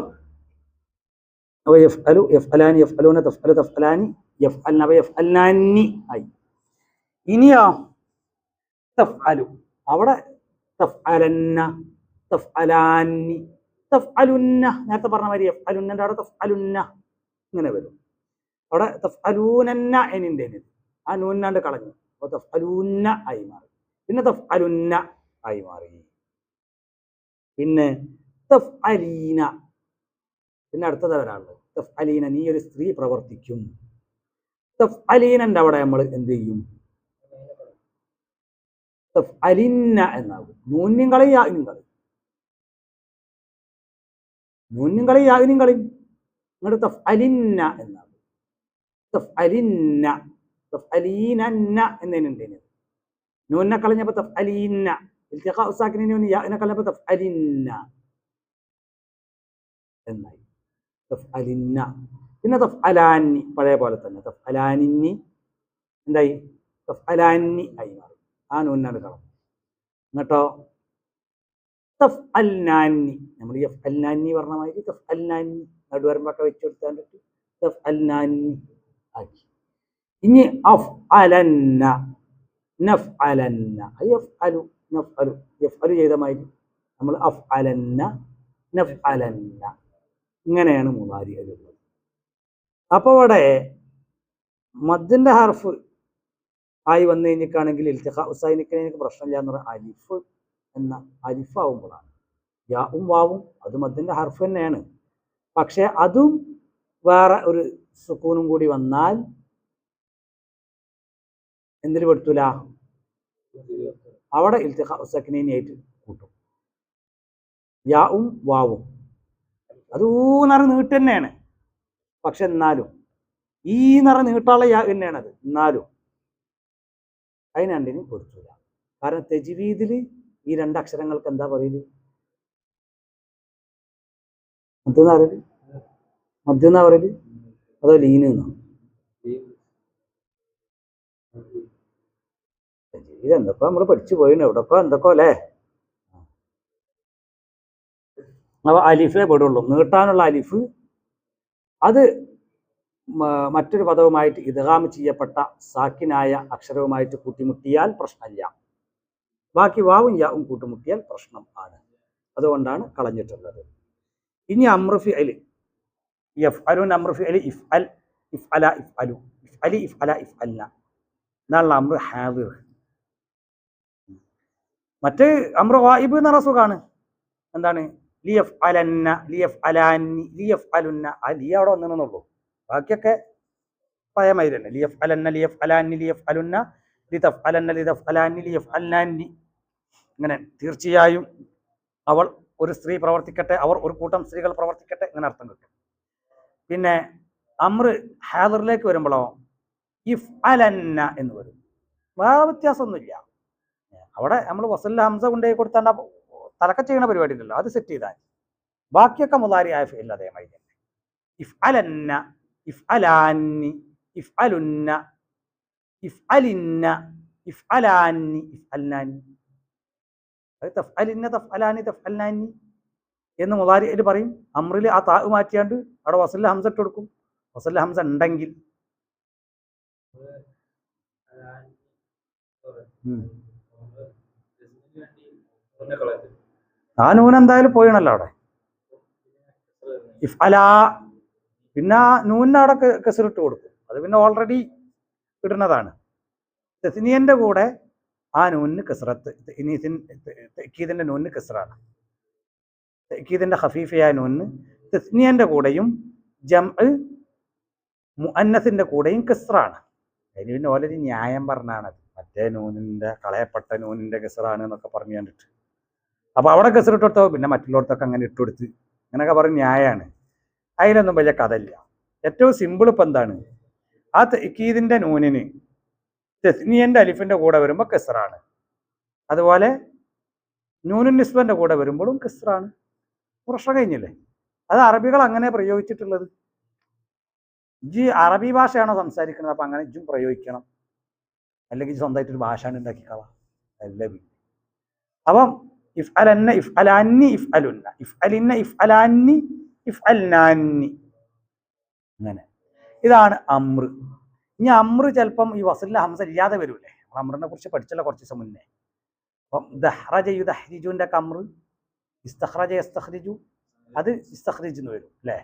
ആയി. ഇനിയോ തഫ്അലു, അവിടെ തഫ്അലന്ന, തഫ്അലാനി, തഫ്അലുന്ന, നേരത്തെ പറഞ്ഞ മാതിരി യഫ്അലുന്നൻ്റെ അവിടെ തഫ്അലുന്ന ഇങ്ങനെ വരും. അവിടെ തഫ്അലൂനന്ന എന്നിൻ്റെ ആ നൂന്നാണ്ട് കളഞ്ഞു. അപ്പോൾ തഫ്അലൂന്ന ആയി മാറി. പിന്നെ തഫ്അലുന്ന ആയി മാറി. പിന്നെ തഫ്അലീന, പിന്നെ അടുത്തത് വരാനുള്ളത് തഫ്അലീന, നീ ഒരു സ്ത്രീ പ്രവർത്തിക്കും. തഫ്അലീനൻ്റെ അവിടെ നമ്മൾ എന്ത് ചെയ്യും? തഫ്അലിന്ന എന്നാകും. നൂന്യം കളി യാഗ്നും കളി, നൂന്യം കളി യാഗ്നും കളി, ഇങ്ങോട്ട് തഫ്അലിന്ന എന്നാകും. തഫ്അലിന്ന, തഫ്അലീനന്ന എന്നതിനുണ്ട്. നൂനെ കളഞ്ഞപ്പോൾ തഫ്അലീന്ന, ഇൽതിഖാഉ സാക്കിനൈനി യാഇനെ കളഞ്ഞപ്പോൾ തഫ്അലിന്ന എന്നായി. തഫ്അലിന്ന. പിന്നെ തഫ്അലാനി പഴയ പോലെ തന്നെ, തഫ്അലാനിന്നി എന്തായി? തഫ്അലാനി ആയി മാറി. ആ നൂനാണ് കളഞ്ഞു. എന്നിട്ടോ തഫ്അൽനാനി, നമ്മൾ യഫ്അൽനാനി പറഞ്ഞ മാതിരി തഫ്അൽനാനി നടുവരമ്പൊക്കെ വെച്ച് കൊടുത്താണ്ടിട്ട് തഫ്അൽനാനി ആക്കി. ഇനി അഫ്അലന്ന, നഫ്അലന്ന, യഫ്അലു നഫ്അലു, യഫ്അലു ചെയ്ത മാതിരി നമ്മൾ അഫ്അലന്ന, നഫ്അലന്ന, ഇങ്ങനെയാണ് മുളാരികളുള്ളത്. അപ്പൊ ഇവിടെ മദ്ദിന്റെ ഹർഫ് ആയി വന്നു കഴിഞ്ഞിട്ടാണെങ്കിൽ ഇൽത്തിഖാ ഉസൈനിക്ക് പ്രശ്നമില്ല എന്ന് പറഞ്ഞാൽ അലിഫ് എന്ന അലിഫാവുമ്പോഴാണ്. യാവും വാവും അത് മദ്ദിന്റെ ഹർഫ് തന്നെയാണ്. പക്ഷെ അതും വേറെ ഒരു സുക്കൂനും കൂടി വന്നാൽ എന്തിൽ പെടുത്തൂല, അവിടെ ഇൽത്തിഖാ ഉസൈനിയായിട്ട് കൂട്ടും. യാവും വാവും അത് ഊന്നറ നീട്ട് തന്നെയാണ്. പക്ഷെ എന്നാലും ഈ നിറ നീട്ടുള്ള യാ തന്നെയാണ് അത്. എന്നാലും അതിന് രണ്ടിനും കൊടുത്തില്ല. കാരണം തെജ്വീദിൽ ഈ രണ്ടക്ഷരങ്ങൾക്ക് എന്താ പറയല്? മദ്ദെന്നാ പറയല്? മദ്ദെന്നാ പറയല് അതോ ലീന് എന്നാ? തെജ്വീദ് എന്തൊക്കെ നമ്മൾ പഠിച്ചു പോയിന് എവിടെപ്പോ എന്തൊക്കെ അല്ലേ. അപ്പൊ അലിഫേ പെടുള്ളൂ. നീട്ടാനുള്ള അലിഫ് അത് മറ്റൊരു പദവുമായിട്ട് ഇദ്ഗാം ചെയ്യപ്പെട്ട സാക്കിനായ അക്ഷരവുമായിട്ട് കൂട്ടിമുട്ടിയാൽ പ്രശ്നമില്ല. ബാക്കി വാവും യാവും കൂട്ടിമുട്ടിയാൽ പ്രശ്നം ആണ്. അതുകൊണ്ടാണ് കളഞ്ഞിട്ടുള്ളത്. ഇനി അംറു ഫിഅലി യഫ്അലുൻ അംറു ഫിഅലി ഇഫ്അൽ ഇഫ്അല ഇഫ്അലു ഇഫ്അലി ഇഫ്അല ഇഫ്അൽന എന്നാണ് അംറു ഹാദിർ. മറ്റ് അംറു ഗായിബ് എന്ന റസുഖാണ്. എന്താണ്? ലിയഫ് അലന്ന ലിയഫ് അലാന്നി ലിയഫ് അലുന്ന. ആ ലി അവിടെ ഒന്നിനുള്ളൂ. ബാക്കിയൊക്കെ പഴയമായി തന്നെ. ലിയഫ് അലന്ന ലിയഫ് അലാന്നി ലിയഫ് അലുന്ന ലിതഫ് അലന്ന ലിതഫ് അലാന്നി ലിയഫ് അൽനാന്നി. ഇങ്ങനെ തീർച്ചയായും അവൾ ഒരു സ്ത്രീ പ്രവർത്തിക്കട്ടെ, അവർ ഒരു കൂട്ടം സ്ത്രീകൾ പ്രവർത്തിക്കട്ടെ, ഇങ്ങനെ അർത്ഥം കിട്ടും. പിന്നെ അമ്ര ഹാദിറിലേക്ക് വരുമ്പോഴോ ഇഫ് അലന്ന എന്ന് വരും. വേറെ വ്യത്യാസമൊന്നുമില്ല. അവിടെ നമ്മൾ വസല്ല ഹംസ കൊണ്ടുപോയി കൊടുത്താൽ തലക്ക ചെയ്യുന്ന പരിപാടി ഉണ്ടല്ലോ, അത് സെറ്റ് ചെയ്താൽ ബാക്കിയൊക്കെ മുതാരി ആയ ഫിഅൽ അതേമായി തന്നെ. ഇഫ് അലന്ന ഇഫ് അലാന്നി ഇഫ് അലുന്ന ഇഫ് അലിന്ന ഇഫ് അലാന്നി ഇഫ് അൽനാന്നി. അത് തഫ്അലിന്ന തഫ്അലാനി തഫ്അൽനാന്നി എന്ന് മുതാരിയിൽ പറയും. അമ്രിൽ ആ താ മാറ്റിയാണ്ട് അവിടെ വസല്ല ഹംസ ഇട്ട് കൊടുക്കും. വസല്ല ഹംസ ഉണ്ടെങ്കിൽ ആ നൂൻ എന്തായാലും പോയണല്ലോ അവിടെ. ഇഫ് അലാ പിന്നെ നൂനിന് അവിടെ കെസറിട്ട് കൊടുക്കും. അത് പിന്നെ ഓൾറെഡി ഇടുന്നതാണ്. തെസ്നിയന്റെ കൂടെ ആ നൂനിന് കെസറത്ത്, തെക്കീദിന്റെ നൂനിന് കെസറാണ്. തെക്കീദിന്റെ ഖഫീഫയായ നൂനിന് തെസ്നിയന്റെ കൂടെയും ജംഅ് മുഅന്നസിന്റെ കൂടെയും കെസറാണ്. അതിന് പിന്നെ ഓലൊരു ന്യായം പറഞ്ഞാണത്. മറ്റേ നൂനിന്റെ കളയപ്പെട്ട നൂനിന്റെ കെസറാണ് എന്നൊക്കെ പറഞ്ഞു കണ്ടിട്ട്. അപ്പൊ അവിടെ കെസറിട്ട് കൊടുത്തോ പിന്നെ മറ്റുള്ളവർക്കൊക്കെ അങ്ങനെ ഇട്ടുകൊടുത്ത് അങ്ങനെയൊക്കെ പറഞ്ഞ് ന്യായമാണ്. അതിലൊന്നും വലിയ കഥയില്ല. ഏറ്റവും സിമ്പിൾ ഇപ്പം എന്താണ്? ആ തെക്കീദിന്റെ നൂനിന് തെസ്നിയന്റെ അലിഫിന്റെ കൂടെ വരുമ്പോൾ കെസറാണ്. അതുപോലെ നൂനുൻ നിസ്ബന്റെ കൂടെ വരുമ്പോഴും കെസറാണ്. പ്രശ്നം കഴിഞ്ഞില്ലേ? അത് അറബികൾ അങ്ങനെ പ്രയോഗിച്ചിട്ടുള്ളത്. ഇജ്ജ് അറബി ഭാഷയാണോ സംസാരിക്കുന്നത്, അപ്പൊ അങ്ങനെ ഇജ്ജും പ്രയോഗിക്കണം. അല്ലെങ്കിൽ സ്വന്തമായിട്ടൊരു ഭാഷയാണ് ഉണ്ടാക്കിക്കളാം. എല്ലാം അപ്പം ഇഫ് അലന്ന ഇഫ് അലാന്നി ഇഫ് അലുന്ന ഇഫ് അലിന്ന ഇഫ് അലാന്നി ഇഫ് അൽനാന്നി. അങ്ങനെ ഇതാണ് അമ്ര. ഇനി അമ്ര ചിലപ്പം ഈ വസല്ല ഹംസ ഇല്ലാതെ വരൂലേ? അമ്രിനെ കുറിച്ച് പഠിച്ചല്ലോ കുറച്ച് ദിവസം മുന്നേ. അപ്പം ദഹ്റജ യുദഹ്രിജുന്റെ അമ്ര, ഇസ്തഖ്റജ യസ്തഖ്രിജു അത് ഇസ്തഖ്രിജ് എന്ന് വരും അല്ലേ?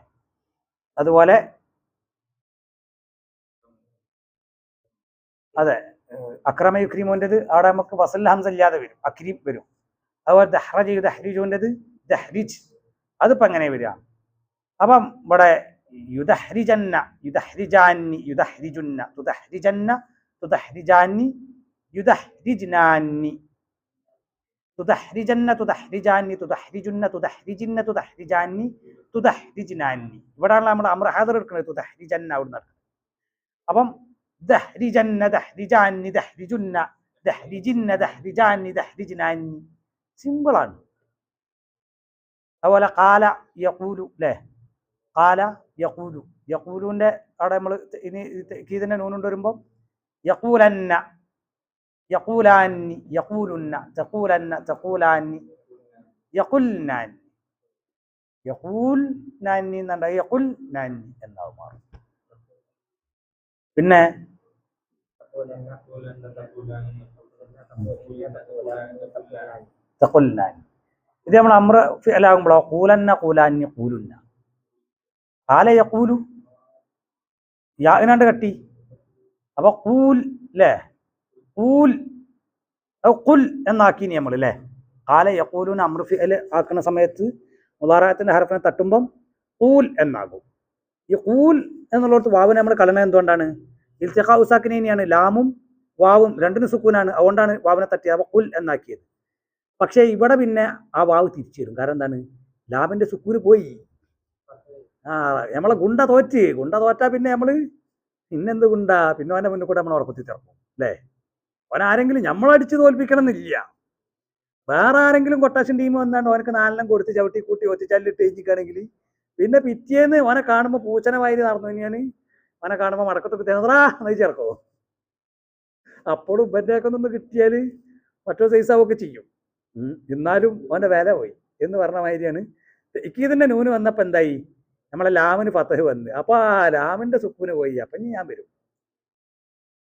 അതുപോലെ അതെ അക്രമ യുക്രീമുൻ്റെത് അവിടെ നമുക്ക് വസല്ല ഹംസ ഇല്ലാതെ വരും, അക്രീം വരും. അതുപോലെ ദഹ്റജ യുദഹ്രിജുൻ്റെത് ദഹ്രിജ്, അതിപ്പോൾ എങ്ങനെ വരിക? അപ്പം ഇവിടെ യുദഹ്രിജന്ന യുദഹ്രിജാന്നി യുദഹ്രിജുന്ന തുദഹ്രിജന്ന തുദഹ്രിജാന്നി യുദഹ്രിജ്നാന്നി തുദഹ്രിജന്ന തുദഹ്രിജാന്നി തുദഹ്രിജുന്ന തുദഹ്രിജിന്ന തുദഹ്രിജാന്നി തുദഹ്രിജ്നാന്നി. ഇവിടെയാണ് നമ്മൾ അമ്ര ഹാദിർ എടുക്കുന്നത്. തുദഹ്രിജന്ന അവിടെ നടക്കുന്നത്. അപ്പം ദഹ്രിജന്ന ദഹ്രിജാന്നി ദഹ്രിജുന്ന ദഹ്രിജിന്ന ദഹ്രിജാന്നി ദഹ്രിജ്നാന്നി. സിമ്പിളാണ്. അതുപോലെ ഖാല യഖൂലു അല്ലേ? ഖാല യഖൂലു, യഖൂലുവിന്റെ അവിടെ നമ്മൾ ഇനി കീതിന്റെ നൂനുണ്ട് വരുമ്പോൾ യഖൂലന്ന യഖൂലാന്നി യഖൂലുന്ന തഖൂലന്ന തഖൂലാന്നി യഖുൽനാന്നി യഖൂൽനാന്നി എന്നുണ്ട്. യഖുൽനാന്നി എന്നാവും മാറും. പിന്നെ തഖുൽനാന്നി ഇത് നമ്മൾ അമ്ര ഫിഅലാകുമ്പോഴോ ഖൂലന്ന ഖൂലാന്നി ഖൂലുന്ന. ഖാല യഖൂലു യാനാണ്ട് കട്ടി. അപ്പൊ കൂൽ അല്ലേ, കൂൽ കുൽ എന്നാക്കീനി നമ്മൾ അല്ലേ. കാല യഖൂലൂന അമ്രു ഫിഅൽ ആക്കുന്ന സമയത്ത് മുളാറഅത്തിന്റെ ഹർഫിനെ തട്ടുമ്പം കൂൽ എന്നാകും. ഈ കൂൽ എന്നുള്ളടത്ത് വാവിനെ നമ്മൾ കളണ എന്തുകൊണ്ടാണ്? ഇൽത്തിഖാ ഉസാക്കിനെയാണ്, ലാമും വാവും രണ്ടിനും സുക്കൂനാണ്, അതുകൊണ്ടാണ് വാവിനെ തട്ടിയത്. അപ്പൊ കുൽ എന്നാക്കിയത്. പക്ഷേ ഇവിടെ പിന്നെ ആ വാവ് തിരിച്ചു വരും. കാരണം എന്താണ്? ലാമിന്റെ സുക്കൂന് പോയി. നമ്മളെ ഗുണ്ട തോറ്റാ പിന്നെ നമ്മള് പിന്നെന്ത് ഗുണ്ട, പിന്നെ അവന്റെ മുന്നിൽ കൂടെ നമ്മൾ ഉറപ്പത്തി ചേർക്കും അല്ലേ. അവൻ ആരെങ്കിലും നമ്മളടിച്ച് തോൽപ്പിക്കണം എന്നില്ല. വേറെ ആരെങ്കിലും കൊട്ടേഷൻ ടീം വന്നാണ്ട് അവനക്ക് നാലെണ്ണം കൊടുത്ത് ചവിട്ടി കൂട്ടി ഒത്തിച്ചല്ലിട്ട് എഴുതിക്കുകയാണെങ്കിൽ പിന്നെ പിറ്റേന്ന് അവനെ കാണുമ്പോൾ പൂച്ചനമാതിരി നടന്നു കഴിഞ്ഞാൽ അവനെ കാണുമ്പോൾ മടക്കത്തൊക്കെ തേന്നറാ എന്ന് ചേർക്കോ. അപ്പോഴും ഉപ്പൻ്റെയൊക്കെ ഒന്ന് കിട്ടിയാൽ മറ്റൊരു സൈസാവൊക്കെ ചെയ്യും. എന്നാലും അവൻ്റെ വില പോയി എന്ന് പറഞ്ഞ മാതിരിയാണ്. ഇക്കീതിൻ്റെ നൂന് വന്നപ്പോൾ എന്തായി? നമ്മളെ ലാമിന് ഫതഹ് വന്ന്. അപ്പോൾ ആ ലാമിൻ്റെ സുക്കൂന് പോയി. അപ്പം ഞാൻ വരും.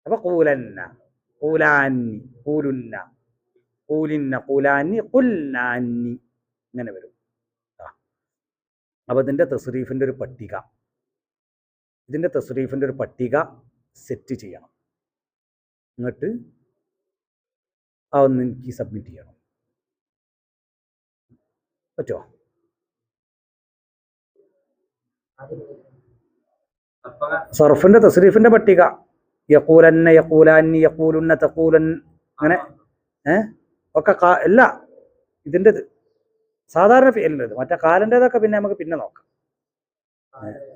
അപ്പോൾ കൂലന്ന, കൂലാന്നി, കൂലുന്ന, കൂലിന്ന, കൂലാന്നി, കുൽനാന്നി ഇങ്ങനെ വരും. അപ്പോൾ ഇതിൻ്റെ തസ്രീഫിൻ്റെ ഒരു പട്ടിക സെറ്റ് ചെയ്യണം. എന്നിട്ട് അതൊന്ന് എനിക്ക് സബ്മിറ്റ് ചെയ്യണം. പറ്റുമോ? സർഫിന്റെ തസ്രീഫിന്റെ പട്ടിക യഖൂലന്ന, യഖൂലാന്നി, യഖൂലുന്ന, തഖൂലൻ അങ്ങനെ ഒക്കെ അല്ല ഇതിൻ്റെ സാധാരണ ഫിഅലിൻ്റെത്. മറ്റേ കാലൻ്റെതൊക്കെ പിന്നെ നമുക്ക് പിന്നെ നോക്കാം.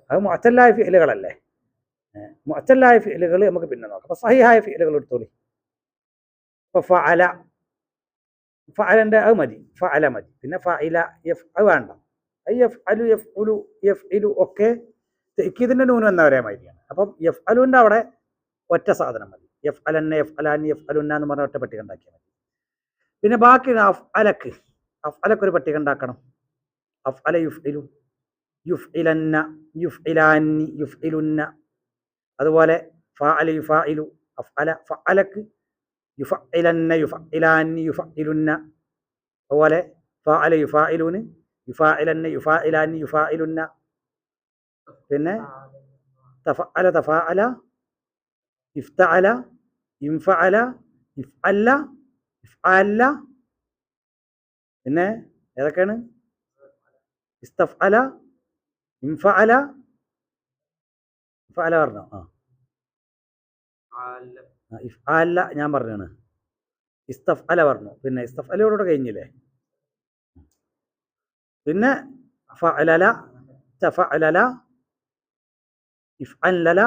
അത് മുഅത്തല്ലായ ഫിഅലുകളല്ലേ. മുഅത്തല്ലായ ഫിഅലുകൾ നമുക്ക് പിന്നെ നോക്കാം. അപ്പോൾ സഹിഹായ ഫിഅലുകൾ എടുത്തോളി. ഇപ്പോൾ ഫഅലൻ്റെ അത് മതി, ഫഅല മതി. പിന്നെ ഫഇല, അത് വേണ്ട. യഫ്അലു, യഫ്ഉലു, യഫ്ഇലു ഒക്കെ തഅക്കീദിന്റെ നൂൻ എന്ന ഒരേ മാതിരിയാണ്. അപ്പം യഫ്അലുൻ്റെ അവിടെ ഒറ്റ സാധനം മതി. യഫ്അലന്ന, യഫ്അലാനി, യഫ്അലുന്ന എന്ന് പറഞ്ഞ ഒറ്റ പട്ടിക ഉണ്ടാക്കിയാൽ മതി. പിന്നെ ബാക്കി അഫ്അലക്ക് ഒരു പട്ടിക ഉണ്ടാക്കണം. അഫ്അല യുഫ്ഇലു, യുഫ്ഇലന്ന, യുഫ്ഇലാനി, യുഫ്ഇലുന്ന. അതുപോലെ ഫഅല യുഫാഇലു, അഫ്അല ഫഅലക്ക് യുഫഇലന്ന, യുഫഇലാനി, യുഫഇലുന്ന. അതുപോലെ ഫഅല യുഫാഇലുന്, യുഫാഇലന്ന, യുഫാഇലാനി, യുഫാഇലുന്ന. പിന്നെ തഫഅല, തഫാഅല, ഇഫ്തഅല, ഇൻഫഅല, ഇഫ്അല്ല, ഇഫ്അല്ല. പിന്നെ ഏതൊക്കെയാണ്? ഇസ്തഫഅല, ഇൻഫഅല, ഇഫഅല പറഞ്ഞോ? ഇഫ്അല്ല ഞാൻ പറഞ്ഞാണ്. ഇസ്തഫഅല പറഞ്ഞു. പിന്നെ ഇസ്തഫഅലയോടുകൂടെ കഴിഞ്ഞില്ലേ. പിന്നെ ഫഅലല, തഫഅലല, ഇഫ്അല്ലല,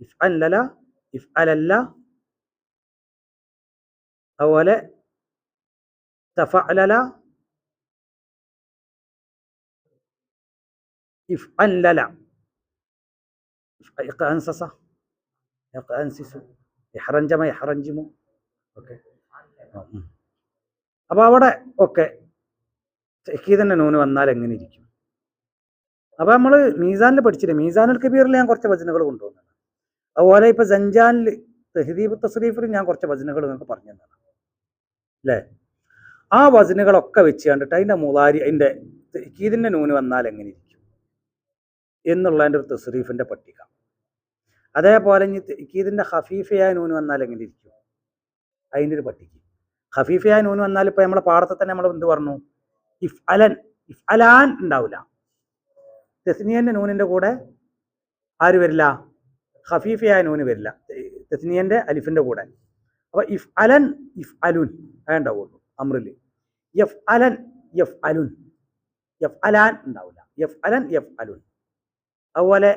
ഇഫ്അല്ലല, ഇഫ്അലല്ല. അതുപോലെ തഫഅലല, ഇഫ്അല്ലല, ഇഖ്അൻസസ, ഇഖ്അൻസിസു, ഇഹ്റഞ്ചമ, ഇഹ്റഞ്ചിമു. ഓക്കെ. അപ്പോൾ അവിടെ ഒക്കെ തഅക്കീദിന്റെ നൂന് വന്നാൽ എങ്ങനെ ഇരിക്കും? അപ്പോൾ നമ്മൾ മീസാനിൽ പഠിച്ചില്ലേ, മീസാനുൽ കബീറിൽ ഞാൻ കുറച്ച് വചനങ്ങൾ കൊണ്ടുവന്നതാണ്. അതുപോലെ ഇപ്പോൾ സഞ്ചാനിൽ തഹ്ദീബ് തസ്രീഫിൽ ഞാൻ കുറച്ച് വചനങ്ങൾ നിങ്ങൾക്ക് പറഞ്ഞു തന്നതാണ് അല്ലേ. ആ വചനങ്ങളൊക്കെ വെച്ച് കണ്ടിട്ട് അതിൻ്റെ മുളാരി, അതിൻ്റെ തഅക്കീദിന്റെ നൂന് വന്നാൽ എങ്ങനെ ഇരിക്കും എന്നുള്ളതിൻ്റെ ഒരു തസ്രീഫിൻ്റെ പട്ടിക. അതേപോലെ ഇനി തഅക്കീദിന്റെ ഖഫീഫയായ നൂന് വന്നാൽ എങ്ങനെ ഇരിക്കും അതിൻ്റെ ഒരു പട്ടിക. ഖഫീഫയായ നൂന് വന്നാൽ ഇപ്പോൾ നമ്മളെ പാഠത്തെ തന്നെ നമ്മൾ എന്ത് പറഞ്ഞു? ഇഫ്അലൻ, ഇഫ്അലാൻ ഉണ്ടാവില്ല. തസ്നിയന്റെ നൂനിൻ്റെ കൂടെ ആര് വരില്ല? ഖഫീഫയായ നൂന് വരില്ല തസ്നിയന്റെ അലിഫിൻ്റെ കൂടെ. അപ്പോൾ ഇഫ്അലൻ, ഇഫ്അലുൻ അതുണ്ടാവുള്ളൂ അമ്രിൽ. യഫ്അലൻ, യഫ്അലുൻ, യഫ്അലാൻ ഉണ്ടാവില്ല. യഫ്അലൻ, യഫ്അലുൻ. അതുപോലെ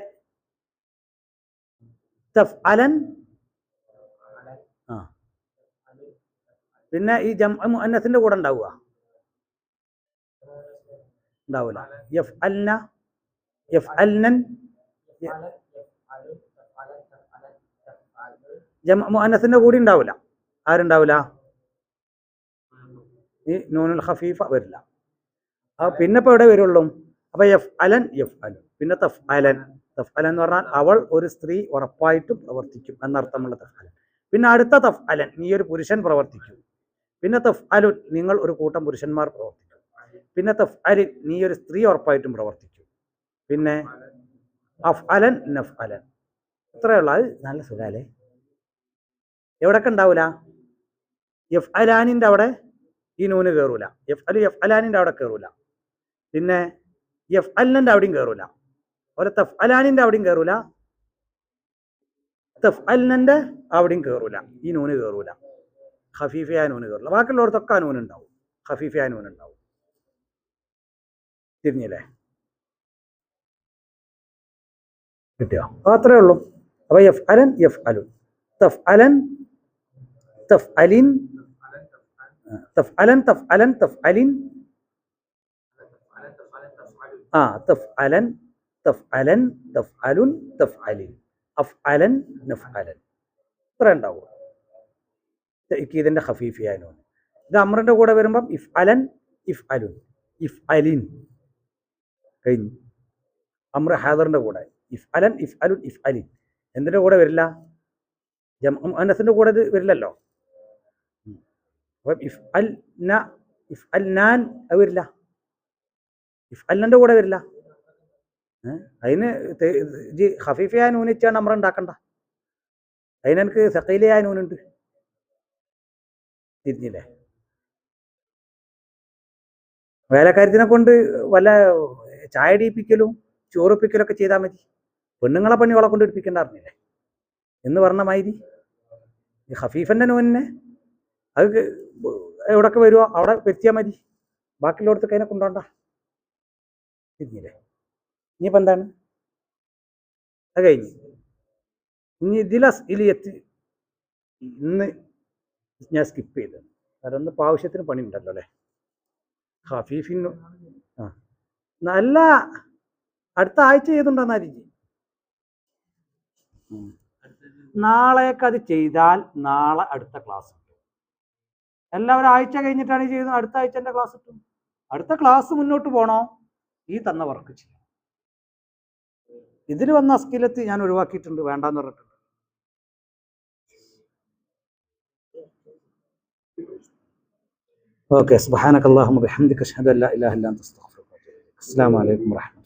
തഫ്അലൻ. പിന്നെ ഈ ജംഅ മുഅന്നസിന്റെ കൂടെ ഉണ്ടാവില്ല. യഫ്അൽന, യഫ്അൽനൻ. ജംഅ മുഅന്നസിന്റെ കൂടി ഉണ്ടാവില്ല. ആരുണ്ടാവില്ല? ഈ നൂനുൽ ഖഫീഫ വരില്ല. പിന്നെ ഇപ്പോൾ എവിടെ വരുള്ളൂ? അപ്പോൾ യഫ്അലൻ, യഫ്അലു. പിന്നെ തഫ്അലൻ, തഫ്അലൻ എന്ന് പറഞ്ഞാൽ അവൾ ഒരു സ്ത്രീ ഉറപ്പായിട്ടും പ്രവർത്തിക്കും എന്നർത്ഥമുള്ള തഫ്അലൻ. പിന്നെ അടുത്ത തഫ്അലൻ, നീ ഒരു പുരുഷൻ പ്രവർത്തിക്കും. പിന്നെ തഫ്അലുൻ, നിങ്ങൾ ഒരു കൂട്ടം പുരുഷന്മാർ പ്രവർത്തിക്കും. പിന്നെ തഫ്അലിൻ, നീ ഒരു സ്ത്രീ ഉറപ്പായിട്ടും പ്രവർത്തിക്കും. പിന്നെ അഫ്അലൻ നഫ്അലൻ. ഇത്രയുള്ള അത് നല്ല സുഖാലേ. എവിടൊക്കെ ഉണ്ടാവൂല? യഫ്അലാനിൻ്റെ അവിടെ ഈ നൂന് കയറൂല. യഫ്അലാനിൻ്റെ അവിടെ കയറൂല. പിന്നെ യഫ്അലിൻ്റെ അവിടെയും കയറൂല. അതുപോലെ തഫ്അലാനിൻ്റെ അവിടെയും കയറൂല. തഫ്അലിൻ്റെ അവിടെയും കയറൂല. ഈ നൂന് കയറൂല. ഖഫീഫയായ നൂന് കയറില്ല. ബാക്കിയുള്ളവർക്കൊക്കെ ആ നൂനുണ്ടാവും. ഖഫീഫയായ നൂനുണ്ടാവും. തിരിഞ്ഞില്ലേ? കിട്ടിയോ? അത്രേ ഉള്ളൂ. അപ്പൊ യഫ്അലൻ യഫ്അലുൻ, തഫ്അലൻ തഫ്അലിൻ, തഫ്അലൻ തഫ്അലൻ തഫ്അലിൻ, തഫ്അലൻ തഫ്അലൻ തഫ്അലുൻ തഫ്അലിൻ, അഫ്അലൻ നഫ്അലൻ. ഇത്ര ഉണ്ടാവും. ഇതിന്റെ ഖഫീഫിയായ നൂൻ. ഇത് അമ്രിന്റെ കൂടെ വരുമ്പം ഇഫ്അലൻ ഇഫ്അലുൻ ഇഫ്അലിൻ കഴിഞ്ഞു. അമ്ര ഹാദറിന്റെ കൂടെ ഇഫ്അലൻ ഇഫ്അലുൻ ഇഫ്അലിൻ. എന്തിന്റെ കൂടെ വരില്ല? മുഅന്നസിന്റെ കൂടെ ഇത് വരില്ലല്ലോ. അപ്പം ഇഫ്അൽനാൻ അത് വരില്ല. ഇഫ്അലിന്റെ കൂടെ വരില്ല. അതിന് ഖഫീഫയായ നൂനിച്ചാണ് അമ്ര ഉണ്ടാക്കണ്ട. അതിനെനിക്ക് സഖീലയായ നൂനുണ്ട്. തിരിഞ്ഞില്ലേ? വേലക്കാര്യത്തിനെ കൊണ്ട് വല്ല ചായ ഇടിപ്പിക്കലും ചോറിപ്പിക്കലൊക്കെ ചെയ്താൽ മതി. പെണ്ണുങ്ങളെ പണികളെ കൊണ്ട് ഇടിപ്പിക്കേണ്ട അറിഞ്ഞില്ലേ എന്ന് പറഞ്ഞ മാതിരി ഈ ഖഫീഫന്റെ നൂനിനെ അത് എവിടൊക്കെ വരുമോ അവിടെ വെച്ചാൽ മതി. ബാക്കിയുള്ളടത്തൊക്കെ അതിനെ കൊണ്ടുപോണ്ട. തിരിഞ്ഞില്ലേ? ഇനിയിപ്പോൾ എന്താണ്? അത് കഴിഞ്ഞ് ഇനി ഇതിലസ് ഇലിയത്ത് ഇന്ന് ഞാൻ സ്കിപ്പ് ചെയ്തത്. അതൊന്ന് ആവശ്യത്തിന് പണി ഉണ്ടല്ലോ അല്ലേ? ഖഫീഫിന് നല്ല അടുത്ത ആഴ്ച ചെയ്തുണ്ടെന്നായിരിക്കും. നാളേക്ക് അത് ചെയ്താൽ നാളെ അടുത്ത ക്ലാസ് കിട്ടും. എല്ലാവരും ആഴ്ച കഴിഞ്ഞിട്ടാണ് ചെയ്യുന്നത്. അടുത്ത ആഴ്ചൻ്റെ ക്ലാസ് കിട്ടും. അടുത്ത ക്ലാസ് മുന്നോട്ട് പോകണോ? ഈ തന്ന വർക്ക് ചെയ്യണം. ഇതിൽ വന്ന അസ്കിലത്ത് ഞാൻ ഒഴിവാക്കിയിട്ടുണ്ട്, വേണ്ടാന്ന് പറഞ്ഞിട്ടുണ്ട്. ഓക്കെ. സുബ്ഹാനക അല്ലാഹുമ്മ ബിഹംദിക അശ്ഹദു അല്ലാ ഇലാഹ ഇല്ലാ അൻത അസ്തഗ്ഫിറുക വ അത്തൂബു ഇലൈക്. അസ്സലാമു അലൈക്കും വറഹ്മത്തുള്ളാഹി.